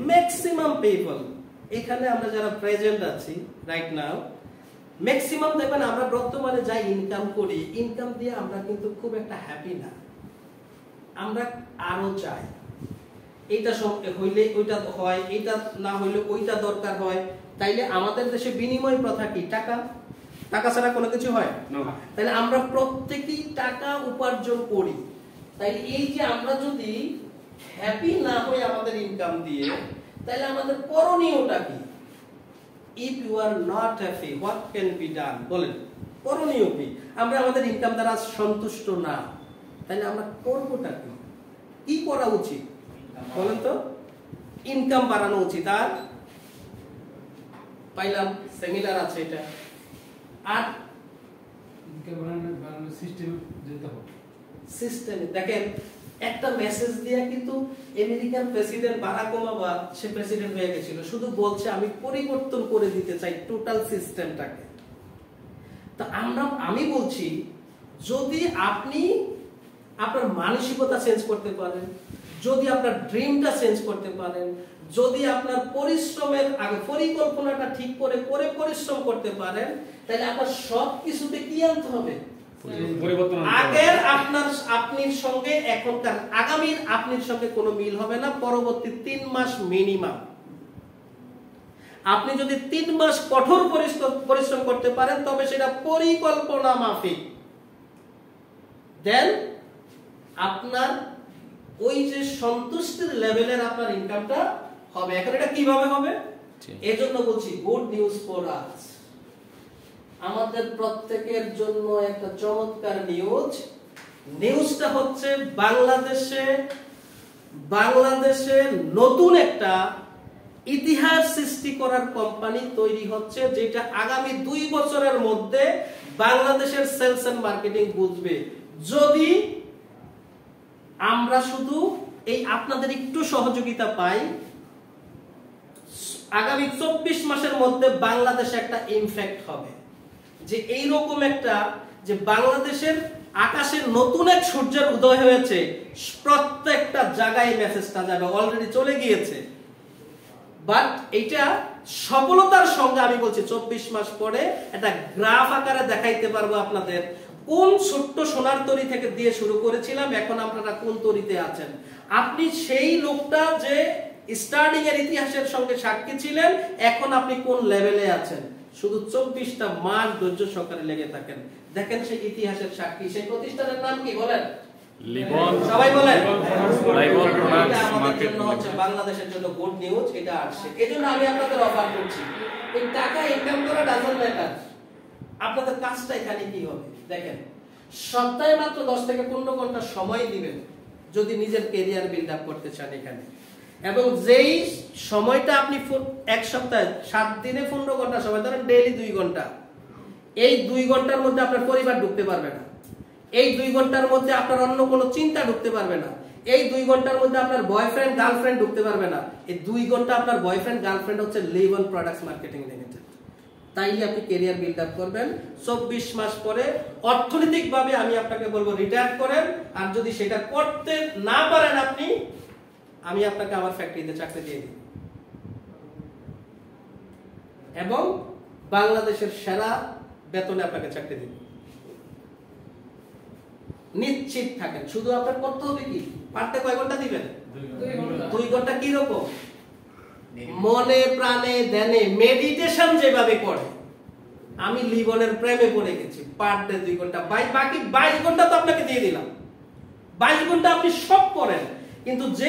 Maximum people এখানে আমরা যারা প্রেজেন্ট আছি রাইট নাও, ম্যাক্সিমাম দেখবেন আমরা বর্তমানে যা ইনকাম করি, ইনকাম দিয়ে আমরা কিন্তু খুব একটা হ্যাপি না। আমরা আরো চাই, এইটা হইলে ওইটা হয়, এইটা না হইলে ওইটা দরকার হয়। তাইলে আমাদের দেশে বিনিময় প্রথা কি? টাকা। টাকা ছাড়া কোনো কিছু হয় না। তাইলে আমরা প্রত্যেকেই টাকা উপার্জন করি। তাইলে এই যে আমরা যদি হ্যাপি না হই আমাদের ইনকাম দিয়ে, তাহলে আমাদের করণীয়টা কি? If you are not happy what can be done? বলেন করণীয় কি? আমরা আমাদের ইনকাম দ্বারা সন্তুষ্ট না, তাহলে আমরা করবোটা কি? কি করা উচিত বলেন তো? ইনকাম বাড়ানো উচিত। আর পাইলাম সেমিনার আছে এটা, আর ইনকাম বাড়ানোর সিস্টেম যেতে হবে। সিস্টেম দেখেন, একটা মেসেজ দিয়ে কিন্তু আমেরিকান প্রেসিডেন্ট বারাক ওবামা, সে প্রেসিডেন্ট হয়ে গেছিল, শুধু বলছে আমি পরিবর্তন করে দিতে চাই টোটাল সিস্টেমটাকে। তো আমি বলছি, যদি আপনি আপনার মানসিকতা চেঞ্জ করতে পারেন, যদি আপনার ড্রিমটা চেঞ্জ করতে পারেন, যদি আপনার পরিশ্রমের আগে পরিকল্পনাটা ঠিক করে পরিশ্রম করতে পারেন, তাহলে আপনার সব কিছুতে কি আনতে হবে? আগের আপনির সঙ্গে এখনকার আগামীর আপনির সঙ্গে কোনো মিল হবে না। পরবর্তী 3 মাস মিনিমাম আপনি যদি 3 মাস কঠোর পরিশ্রম করতে পারেন, তবে সেটা পরিকল্পনা মাফিক, দেন আপনার ওই যে সন্তুষ্টির লেভেলের আপনার ইনকামটা হবে। এখন এটা কিভাবে হবে? এজন্য বলছি গুড নিউজ ফর আস, আমাদের প্রত্যেকের জন্য একটা চমৎকার নিউজ। নিউজটা হচ্ছে বাংলাদেশে নতুন একটা ইতিহাস সৃষ্টি করার কোম্পানি তৈরি হচ্ছে, যেটা আগামী 2 বছরের মধ্যে বাংলাদেশের সেলস এন্ড মার্কেটিং বুঝবে। যদি আমরা শুধু এই আপনাদের একটু সহযোগিতা পাই, আগামী 24 মাসের মধ্যে বাংলাদেশে একটা ইমপ্যাক্ট হবে, যে এইরকম একটা, যে বাংলাদেশের আকাশে নতুন এক সূর্যের উদয় হয়েছে, প্রত্যেকটা জায়গায় মেসেজটা যাবে, অলরেডি চলে গিয়েছে। বাট এটা সফলতার সঙ্গে আমি বলছি 24 মাস পরে একটা গ্রাফ আকারে দেখাইতে পারবো আপনাদের, কোন ছোট্ট সোনার তরী থেকে দিয়ে শুরু করেছিলাম, এখন আপনারা কোন তরীতে আছেন। আপনি সেই লোকটা যে স্টার্টিং এর ইতিহাসের সঙ্গে সাক্ষী ছিলেন, এখন আপনি কোন লেভেলে আছেন। শুধু 24টা মাস ধৈর্য সহকারে লেগে থাকেন, দেখেন সেই ইতিহাসের সাক্ষী। সেই প্রতিষ্ঠানের নাম কি বলেন? লিবন। সবাই বলেন লিবন প্রোডাক্টস মার্কেটিং। হচ্ছে বাংলাদেশের জন্য গুড নিউজ, এটা আসছে। এজন্য আমি আপনাদের অফার করছি, এই টাকা ইনকাম করা ডাজন্ট ম্যাটার, আপনাদের কাজটা এখানে কি হবে দেখেন। সপ্তাহে মাত্র 10 থেকে 15 ঘন্টা সময় দিবেন যদি নিজের ক্যারিয়ার বিল্ড আপ করতে চান এখানে। এবং যেই সময়টা আপনি এক সপ্তাহে 7 দিনে 15 ঘন্টা সময় ধরেন, ডেইলি 2 ঘন্টা, এই 2 ঘন্টার মধ্যে আপনার পরিবার ঢুকতে পারবে না, এই 2 ঘন্টার মধ্যে আপনার অন্য কোনো চিন্তা ঢুকতে পারবে না, এই 2 ঘন্টার মধ্যে আপনার বয়ফ্রেন্ড গার্লফ্রেন্ড ঢুকতে পারবে না। এই 2 ঘন্টা আপনার বয়ফ্রেন্ড গার্লফ্রেন্ড হচ্ছে লিবন প্রোডাক্টস মার্কেটিং লিমিটেড। তাইলে আপনি ক্যারিয়ার বিল্ড আপ করবেন। 24 মাস পরে অর্থনৈতিকভাবে আমি আপনাকে বলবো রিটায়ার করেন, আর যদি সেটা করতে না পারেন আপনি, আমি আপনাকে আমার ফ্যাক্টরিতে চাকরি দিয়ে দিই এবং বাংলাদেশের সেরা বেতনে আপনাকে চাকরি দিব, নিশ্চিত থাকেন। শুধু আপনার করতে হবে কি, পারতে কয় ঘন্টা দিবেন? 2 ঘন্টা। কি রকম? মনে প্রাণে ধ্যানে মেডিটেশন যেভাবে করে, আমি লিবনের প্রেমে পড়ে গেছি। পার ডে 2 ঘন্টা, বাকি 22 ঘন্টা তো আপনাকে দিয়ে দিলাম। 22 ঘন্টা আপনি সব করেন, কিন্তু যে